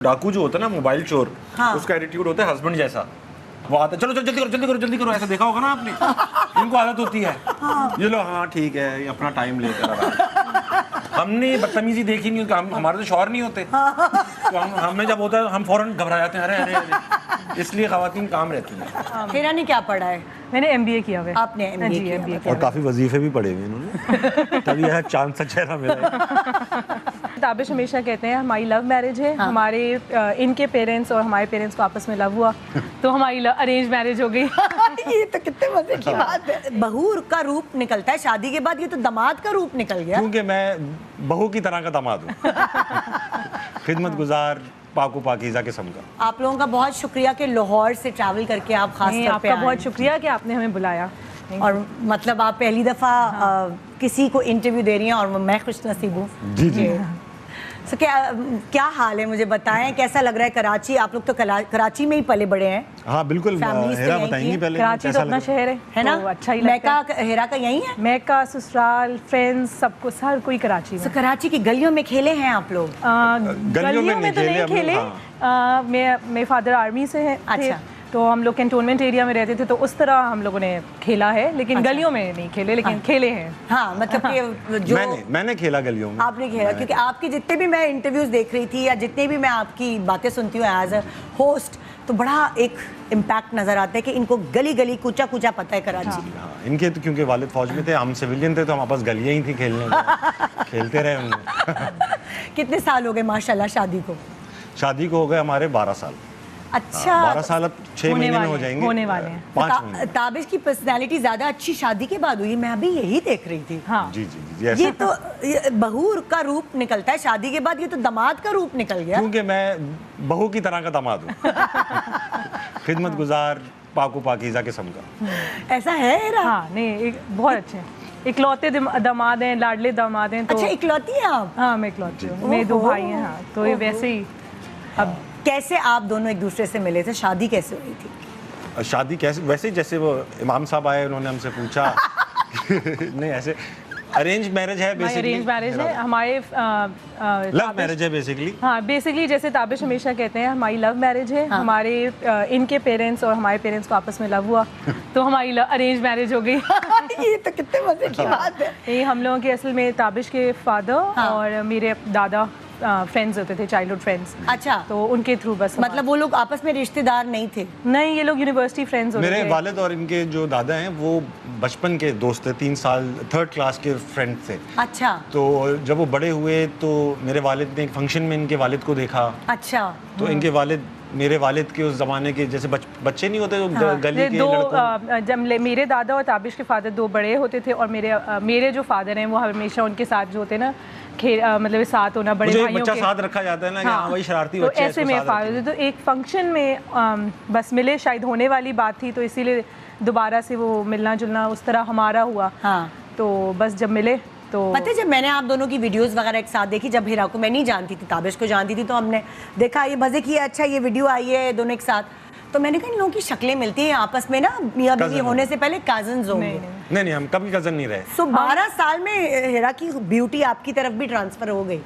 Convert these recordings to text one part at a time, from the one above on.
डाकू जो होता है ना, मोबाइल चोर, हाँ। उसका एटीट्यूड होता है हस्बैंड जैसा। वो आता है, चलो चलो जल्दी करो जल्दी करो जल्दी करो, ऐसा देखा होगा ना आपने। इनको आदत होती है, ये लो हाँ ठीक है, ये अपना टाइम लेकर आ रहा। हमने बदतमीजी देखी नहीं, हमारे तो शौहर नहीं होते, तो हमें जब होता है हम फौरन घबरा जाते हैं, अरे अरे अरे। इसलिए खवातीन काम रहती हैं। हिरा ने क्या पढ़ा है? मैंने MBA किया हुआ है। आपने MBA किया और काफी वजीफे भी पढ़े हुए इन्होंने, तभी यह चांद सा चेहरा मिला। ताबिश हमेशा कहते हैं हमारी लव मैरिज है। हमारे इनके पेरेंट्स और हमारे पेरेंट्स को आपस में लव हुआ तो हमारी अरेंज मैरिज हो गई। ये तो कितने मजे की बात है। बहू का रूप निकलता है शादी के बाद, ये तो दामाद का रूप निकल गया। क्योंकि मैं बहू की तरह का दामाद हूँ, खिदमत गुजार, पाको पाकीज़ा किस्म का। आप लोगों का बहुत शुक्रिया कि लाहौर से ट्रैवल करके आप खास तौर पे आपका आए। बहुत शुक्रिया कि आपने हमें बुलाया। और मतलब आप पहली दफ़ा किसी को इंटरव्यू दे रही हैं और मैं खुश नसीब हूँ। जी जी। So, क्या हाल है, मुझे बताएं कैसा लग रहा है कराची? आप लोग तो कराची में ही पले बड़े हैं। हाँ बिल्कुल, Families तो हेरा यहीं बताएंगी की। पहले कराची तो अपना शहर है ना? तो अच्छा ही लगता है। मैका हेरा का यही है? मैका, ससुराल, फ्रेंड्स, सबको हर कोई कराची में। So, कराची की गलियों में खेले हैं आप लोग? गलियों में तो नहीं खेले। मेरे फादर आर्मी से हैं। अच्छा। तो हम लोग कैंटोनमेंट एरिया में रहते थे, तो उस तरह हम लोगों ने खेला है, लेकिन गलियों में नहीं खेले, लेकिन खेले हैं। हाँ मतलब कि जो मैंने खेला गलियों में। आपने खेला, क्योंकि आपके जितने भी मैं इंटरव्यूज देख रही थी या जितने भी मैं आपकी बातें सुनती हूँ एज अ होस्ट, तो बड़ा एक इम्पैक्ट नजर आता है कि इनको गली गली कूचा कूचा पता है कराची। हाँ, इनके तो क्योंकि वालिद फौज में थे, हम सिविलियन थे, तो हम आपस गलियां ही थी खेलने में। खेलते रहे उनमें। कितने साल हो गए माशाल्लाह शादी को? शादी को हो गए हमारे 12 साल। अच्छा। 12 साल अब 6 महीने में हो जाएंगे, होने वाले हैं। 5 महीने। ताबिश की पर्सनैलिटी ज्यादा अच्छी शादी के बाद हुई, मैं अभी यही देख रही थी। हाँ। जी जी जी। ये तो बहू का रूप निकलता है शादी के बाद, ये तो दामाद का रूप निकल गया। क्योंकि मैं बहू की तरह का दामाद हूँ, खिदमत गुजार, पाको पाकीज़ा किस्म का। ऐसा है हेरा? हाँ नहीं, बहुत अच्छे हैं। इकलौते दामाद हैं, लाडले दामाद हैं। तो अच्छा, इकलौती हैं आप? हाँ मैं इकलौती हूँ, मेरे 2 भाई हैं। हाँ तो ये वैसे ही। अब कैसे आप दोनों एक दूसरे से मिले थे? शादी कैसे हुई थी? शादी कैसे, वैसे ही जैसे वो इमाम साहब आए, उन्होंने हमसे पूछा। नहीं ऐसे अरेंज मैरिज है बेसिकली। अरेंज मैरिज है हमारे। लव मैरिज है बेसिकली। हाँ बेसिकली जैसे ताबिश हमेशा कहते हैं हमारी लव मैरिज है। हमारे इनके पेरेंट्स और हमारे पेरेंट्स को आपस में लव हुआ तो हमारी अरेंज मैरिज हो गई। ये तो कितने मजे की बात है। ये हम लोगों के असल में ताबिश के फादर और मेरे दादा फ्रेंड्स होते थे, चाइल्डहुड फ्रेंड्स। अच्छा। तो उनके थ्रू बस। मतलब वो लोग आपस में रिश्तेदार नहीं थे? नहीं, ये लोग यूनिवर्सिटी फ्रेंड्स होते थे। मेरे वालिद और इनके जो दादा हैं वो बचपन के दोस्त थे, 3 साल 3rd क्लास के फ्रेंड थे। अच्छा। तो जब वो बड़े हुए तो मेरे वालिद ने एक फंक्शन में इनके वालिद को देखा। अच्छा। तो इनके वालिद, मेरे वालिद के उस जमाने के जैसे बच्चे नहीं होते जो गली के लड़कों। जब मेरे दादा और ताबिश के फादर 2 बड़े होते थे और मेरे जो फादर हैं वो हमेशा उनके साथ जो होते ना मतलब साथ होना बड़े भाइयों के। बच्चा साथ रखा जाता है ना, हाँ, वही शरारती तो बच्चे ऐसे में फादर तो एक फंक्शन में बस मिले, शायद होने वाली बात थी तो इसीलिए दोबारा से वो मिलना जुलना उस तरह हमारा हुआ। हाँ। तो बस जब मिले तो पता है, जब मैंने आप दोनों की वीडियोस वगैरह एक साथ देखी, जब हिरा को मैं नहीं जानती थी, ताबिश को जानती थी, तो हमने देखा ये मजे किया, अच्छा ये वीडियो आई है दोनों एक साथ, तो मैंने कहा इन लोगों की शक्लें मिलती हैं आपस में ना, मियां बीवी होने से पहले कजन्स होंगे। नहीं हम कभी कजन नहीं रहे। सो 12 साल में हिरा की ब्यूटी आपकी तरफ भी ट्रांसफर हो गई?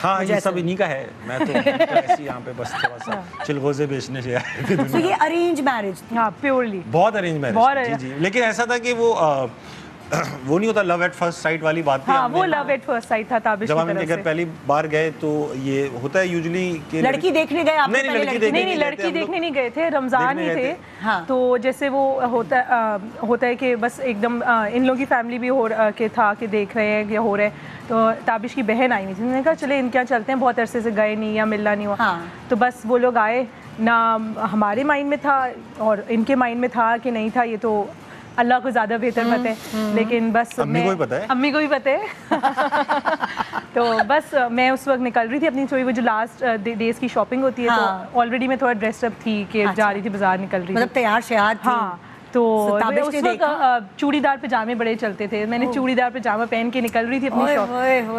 हाँ ये सब इन्हीं का है, मैं तो ऐसे यहाँ पे बस थोड़ा सा चिलगोजे बेचने से आए थे। तो ये अरेंज मैरिज? हाँ प्योरली बहुत अरेंज मैरिज। जी जी। लेकिन ऐसा था कि वो नहीं होता लव एट फर्स्ट साइट वाली बात थी। हाँ वो लव एट फर्स्ट साइट था ताबिश की तरफ से। जब हम इनके घर पहली बार गए तो ये होता है यूजुअली कि लड़की देखने गए आप? नहीं लड़की देखने नहीं गए थे, रमजान ही थे। हाँ। तो जैसे वो होता है कि बस एकदम इन लोगों की फैमिली भी के था कि देख रहे हैं या हो रहे हैं, तो ताबिश की बहन आई हुई थी, उन्होंने कहा चले इनके यहाँ चलते हैं, बहुत अरसे से गए नहीं या मिलना नहीं हुआ। हाँ। तो बस वो लोग आए ना, हमारे माइंड में था और इनके माइंड में था कि नहीं था, ये तो अल्लाह को ज़्यादा बेहतर पता है, लेकिन बस अम्मी को ही पता है। अम्मी को ही पता है। तो बस मैं उस वक्त निकल रही थी अपनी थोड़ी वो जो लास्ट डेज की शॉपिंग होती है। हाँ। तो ऑलरेडी मैं थोड़ा ड्रेसअप थी कि जा रही थी बाजार, निकल रही मतलब थी तैयार श्यार थी। हाँ। तो उस वक्त चूड़ीदार पजामे बड़े चलते थे, मैंने चूड़ीदार पजामा पहन के निकल रही थी अपनी शॉप।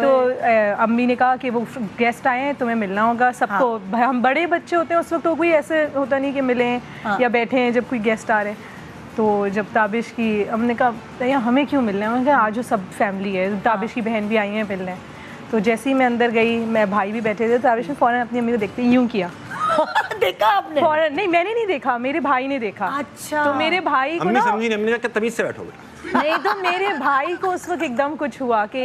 तो अम्मी ने कहा कि वो गेस्ट आए हैं, तुम्हें मिलना होगा सबको। हम बड़े बच्चे होते हैं उस वक्त, तो कोई ऐसे होता नहीं कि मिलें या बैठे हैं जब कोई गेस्ट आ रहे। तो जब ताबिश की हमने कहा हमें क्यों मिलना है, मैंने कहा आज जो सब फैमिली है, ताबिश की बहन भी आई हैं मिलने। तो जैसे ही मैं अंदर गई, मैं भाई भी बैठे थे, तो ताबिश ने फ़ौरन अपनी अम्मी को देखते यूं किया। देखा आपने? फौरन नहीं, मैंने नहीं देखा, मेरे भाई ने देखा। अच्छा। तो मेरे भाई को अम्मी ना, समझी नहीं, अम्मी ने कहा तमीज से बैठो बेटा। नहीं तो मेरे भाई को उस वक्त एकदम कुछ हुआ कि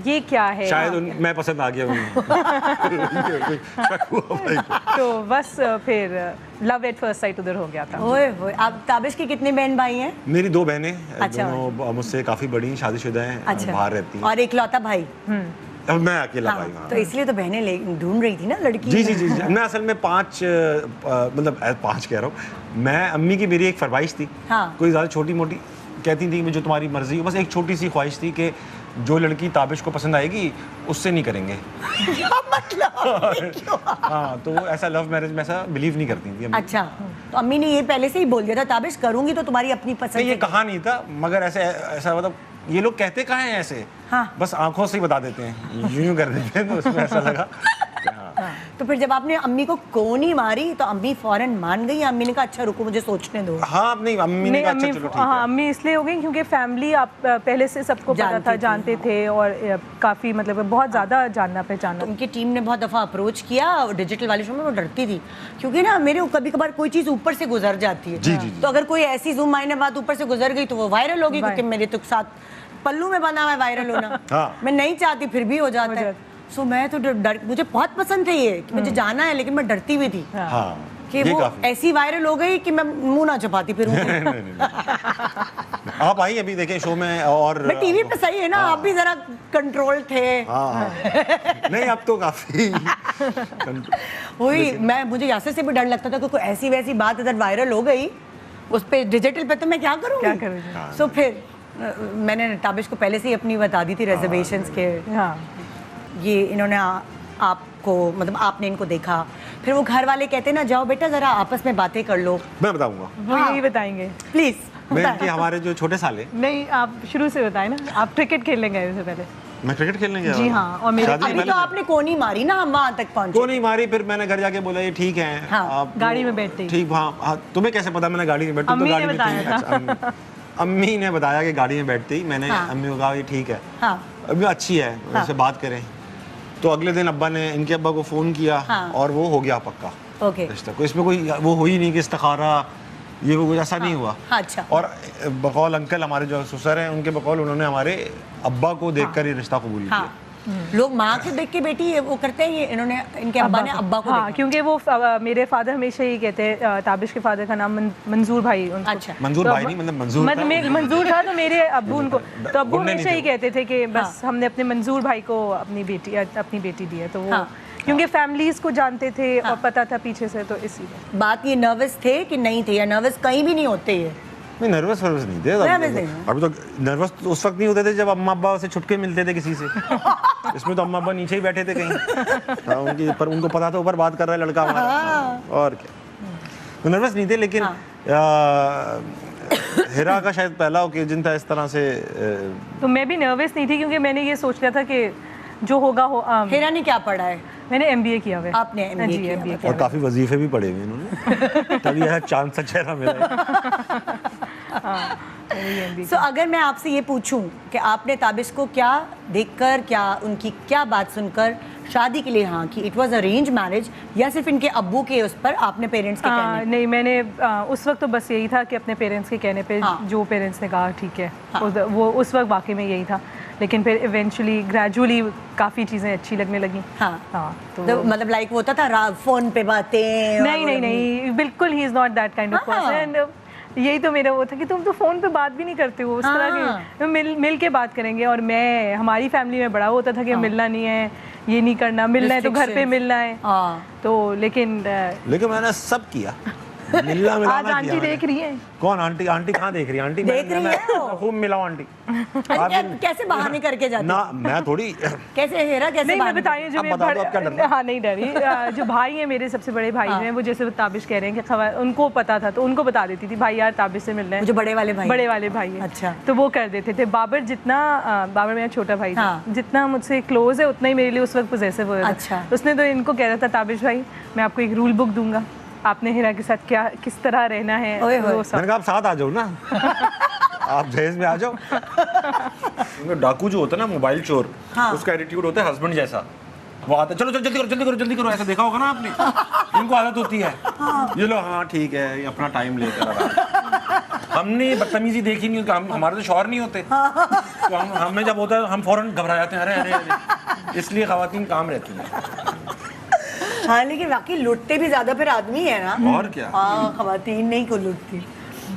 ये क्या है। शायद मैं पसंद आ गया उनको। तो बस फिर लव एट फर्स्ट साइट उधर हो गया था। ओए होए। आप ताबिश के कितने बहन भाई हैं? मेरी 2 बहनें, अच्छा। दोनों मुझसे काफी बड़ी, शादीशुदा हैं, अच्छा। बाहर रहती हैं। और एक लौता भाई? अब मैं अकेला भाई। हाँ, तो इसलिए तो बहनें ढूंढ रही थी ना लड़की। जी। मैं असल में 5 मतलब 5 कह रहा हूँ मैं। अम्मी की मेरी एक फरमाइश थी, हाँ। कोई ज़्यादा छोटी मोटी कहती थी, मैं जो तुम्हारी मर्जी हो, बस एक छोटी सी ख्वाहिश थी कि जो लड़की ताबिश को पसंद आएगी उससे नहीं करेंगे। क्या मतलब? हाँ, तो वो ऐसा लव मैरिज में ऐसा बिलीव नहीं करती थी अम्मी। अच्छा, तो अम्मी ने ये पहले से ही बोल दिया था ताबिश करूंगी तो तुम्हारी अपनी पसंद नहीं, ये से। कहा नहीं था, मगर ऐसा मतलब ये लोग कहते कहाँ हैं ऐसे। हाँ। बस आंखों से ही बता देते हैं, यूं कर देते हैं, तो उसमें ऐसा लगा कि हाँ। तो फिर जब आपने अम्मी को कोनी मारी तो अम्मी फौरन मान गई? अम्मी ने कहा अच्छा रुको मुझे सोचने दो। हाँ, नहीं अम्मी ने कहा अच्छा चलो ठीक हाँ, है। अम्मी इसलिए हो गई क्योंकि फैमिली आप पहले से सबको पता था, जानते थे, और काफ़ी मतलब बहुत ज़्यादा जानना पहचाना। तो उनकी टीम ने बहुत दफ़ा अप्रोच किया, और डिजिटल वाले शो में वो डरती थी क्योंकि ना मेरे कभी कभार कोई चीज़ ऊपर से गुजर जाती है। जी। तो अगर कोई ऐसी जूम मायने बात ऊपर से गुजर गई तो वो वायरल होगी, क्योंकि मेरे तो साथ पल्लू में बना हुआ है वायरल होना। हाँ। मैं नहीं चाहती फिर भी हो जाता है। सो मैं तो डर, मुझे बहुत पसंद थे ये कि मुझे जाना है, लेकिन मैं डरती भी थी हाँ, कि ये वो काफी। ऐसी वायरल हो गई कि मैं मुंह ना छुपाती फिर। आप आई अभी देखें शो में, और मैं टीवी पे सही है ना, आप भी जरा कंट्रोल थे। हाँ। नहीं, अब तो काफी वही मुझे यासिर से भी डर लगता था कि कोई ऐसी वैसी बात इधर वायरल हो गई उस पे डिजिटल पे, तो मैं क्या करूँगी। सो फिर मैंने ताबिश को पहले से ही अपनी बता दी थी रिजर्वेशंस के। हाँ, ये इन्होंने आपको मतलब आपने इनको देखा, फिर वो घर वाले कहते ना जाओ बेटा जरा आपस में बातें कर लो। मैं बताऊंगा, वो यही बताएंगे प्लीज। मैं इनके हमारे जो छोटे साले। नहीं, आप शुरू से बताएं ना, आप क्रिकेट खेलने गए थे पहले। मैं क्रिकेट खेलने गया। जी हाँ, और मेरे अभी तो आपने कोनी मारी ना, हम वहाँ तक पहुँचे। कोनी मारी, फिर मैंने घर जाके बोला ये ठीक है। हाँ, आप गाड़ी में बैठते ही। ठीक। हाँ, तुम्हें कैसे पता मैंने गाड़ी में बैठा? अम्मी तो ने गाड़ी में बताया थी। अच्छा, अम्मी ने बताया कि गाड़ी में बैठते ही मैंने अम्मी को कहा ये ठीक है, अम्मी अच्छी है, उससे बात करें। तो अगले दिन अब्बा ने इनके अब्बा को फ़ोन किया और वो हो गया पक्का रिश्ता। कोई इसमें कोई वो हुई नहीं कि इस्तिखारा ये वो, ऐसा नहीं हुआ। अच्छा। और बकौल अंकल हमारे जो ससुर हैं उनके बकौल उन्होंने हमारे अब्बा को देखकर ये रिश्ता कबूल किया। लोग माँ को देख के बेटी वो करते हैं, ये इन्होंने इनके अब्बा ने अब्बा को देखा। क्योंकि वो मेरे फादर हमेशा ही कहते हैं, ताबिश के फादर का नाम मंजूर भाई उनको। अच्छा। मंजूर भाई नहीं, मतलब मंजूर था, तो मेरे अब्बू उनको, तो अब्बू हमेशा ही कहते थे कि बस हमने अपने मंजूर भाई को अपनी बेटी दी है। तो वो क्योंकि फैमिलीज को जानते थे और पता था पीछे से, तो इसीलिए। बात ये नर्वस थे कि नहीं थे, या नर्वस कहीं भी नहीं होते ये? नहीं, नर्वस नहीं थे। अभी तो नर्वस तो उस वक्त नहीं होते थे जब अम्मा अब्बा से छुटके मिलते थे किसी से। इसमें तो अम्मा अब्बा नीचे ही बैठे थे कहीं। उनकी पर उनको पता था ऊपर बात कर रहा है लड़का हमारा, और क्या। तो नर्वस नहीं थे, लेकिन हिरा का शायद पहला ओकेजन था इस तरह से। तो मैं भी नर्वस नहीं थी क्योंकि मैंने ये सोच लिया था कि जो होगा हो। हिरा ने क्या पढ़ा है? मैंने MBA किया हुआ है। आपने MBA किया और काफी वजीफे भी पढ़े हुए इन्होंने, तभी यह चांद सा चेहरा मिला। सो अगर मैं आपसे ये पूछूं कि आपने ताबिश को क्या देखकर, क्या उनकी क्या बात सुनकर शादी के लिए हाँ कि इट वाज अरेंज मैरिज, या सिर्फ इनके अब्बू के उस पर आपने पेरेंट्स के कहने? नहीं, मैंने उस वक्त तो बस यही था कि अपने पेरेंट्स के कहने पे जो पेरेंट्स ने कहा ठीक है, वो उस वक्त वाकई में यही था। लेकिन फिर इवेंचुअली ग्रेजुअली काफ़ी चीज़ें अच्छी लगने लगी। तो मतलब लाइक वो होता था फ़ोन पे बातें? नहीं, बिल्कुल he is not that kind of person. यही तो मेरा वो था कि तुम तो फ़ोन पे बात भी नहीं करते हो, उस तरह की मिल के बात करेंगे। और मैं, हमारी फैमिली में बड़ा होता था कि मिलना नहीं है, ये नहीं करना, मिलना है तो घर पे मिलना है। तो लेकिन मैंने सब किया, मिलना आज आंटी देख रही है। कौन आंटी? आंटी कहाँ देख रही है? आंटी देख रही है, खूब मिलाओ आंटी। कैसे बहाने करके जाते ना, मैं थोड़ी कैसे हेरा कैसे? नहीं, मैं बताइए जो मेरे हाँ नहीं डरी, जो भाई हैं मेरे सबसे बड़े भाई हैं, वो जैसे ताबिश कह रहे हैं कि उनको पता था तो उनको बता देती थी भाई यार ताबिश से मिलना है। जो बड़े वाले भाई हैं। अच्छा। तो वो कर देते थे। बाबर मेरा छोटा भाई था, जितना मुझसे क्लोज है उतना ही मेरे लिए उस वक्त पॉसेसिव हो था। उसने तो इनको कह रहा था ताबिश भाई मैं आपको एक रूल बुक दूंगा, आपने हिरा के साथ क्या किस तरह रहना है। मैंने कहा आप साथ आ जाओ ना, आप जहेज में आ जाओ। क्योंकि डाकू जो होता है ना, मोबाइल चोर, हाँ। उसका एटीट्यूड होता है हस्बैंड जैसा। वो आता है, चलो चलो जल्दी करो, ऐसा देखा होगा ना आपने। इनको आदत होती है, ये लो हाँ ठीक है, ये अपना टाइम लेकर आराम। हमने बदतमीजी देखी नहीं, हमारे तो शौहर नहीं होते, तो हमें जब होता है हम फौरन घबरा जाते हैं, अरे इसलिए खवातीन काम रहती हैं। हाँ, लेकिन वाकई लुटते भी ज्यादा फिर आदमी है ना। और क्या। हाँ, खवातीन नहीं को लुटती।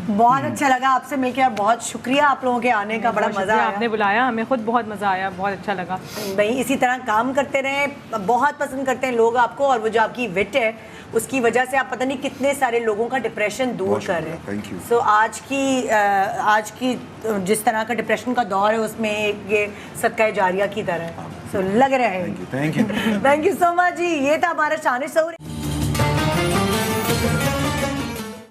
बहुत अच्छा लगा आपसे मिलकर, बहुत शुक्रिया आप लोगों के आने का, बड़ा मजा आया। आपने बुलाया, हमें खुद बहुत मजा आया, बहुत अच्छा लगा। भाई इसी तरह काम करते रहें, बहुत पसंद करते हैं लोग आपको, और वो जो आपकी विट है उसकी वजह से आप पता नहीं कितने सारे लोगों का डिप्रेशन दूर कर रहे हैं। Thank you. सो आज की जिस तरह का डिप्रेशन का दौर है उसमें ये सदका जारिया की तरह है। सो लग रहा है। Thank you thank you so much ji. ये था हमारा शान-ए-शऊर।